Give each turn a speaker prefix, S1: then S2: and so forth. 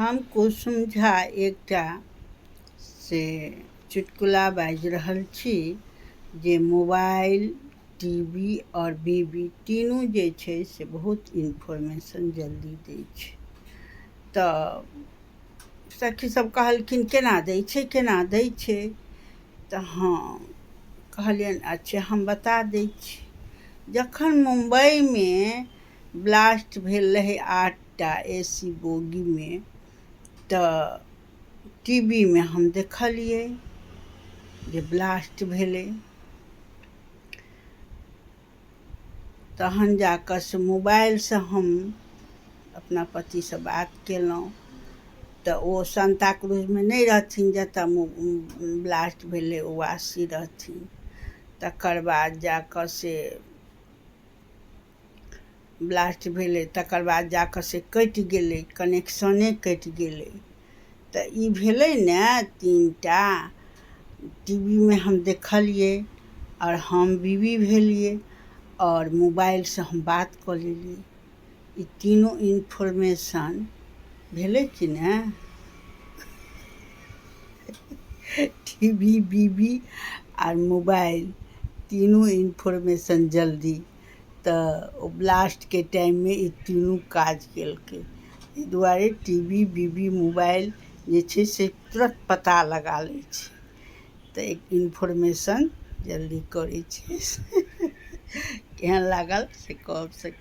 S1: हम कुसुम झा एकटा से चुटकुला बाजि रहल छी जे मोबाइल, टीवी और बीबी तीनू जे छै से बहुत इन्फॉर्मेशन जल्दी दै छै। तऽ सखी सब कहलखिन केना दै छै तऽ हम कहलियनि अच्छा हम बता दै छी। जखन मुम्बईमे ब्लास्ट भेल रहै 8टा AC बोगीमे तऽ टीवीमे हम देखलियै जे ब्लास्ट भेलै। तहन जा कऽ से मोबाइलसँ हम अपना पतिसँ बात केलहुँ तऽ ओ सांताक्रूजमे नहि रहथिन जतऽ ब्लास्ट भेलै, ओ वासी रहथिन। तकर बाद जा कऽ से ब्लास्ट भेलै, तकर बाद जा कऽ से कटि गेलै, कनेक्शने कटि गेलै। तऽ ई भेलै ने 3टा। टीवीमे हम देखलियै और हम बीबी भेलियै और मोबाइलसँ हम बात कऽ लेलियै। ई तीनों इन्फॉर्मेशन भेलै कि ने। टीवी, बीबी और मोबाइल तीनों इन्फॉर्मेशन जल्दी। तऽ ओ ब्लास्टके टाइममे ई तीनू काज केलकै। एहि दुआरे टीवी, बीबी, मोबाइल जे छै से तुरत पता लगा लै छै, तऽ इन्फॉर्मेशन जल्दी करै छै। केहन लागल से कहब सखी।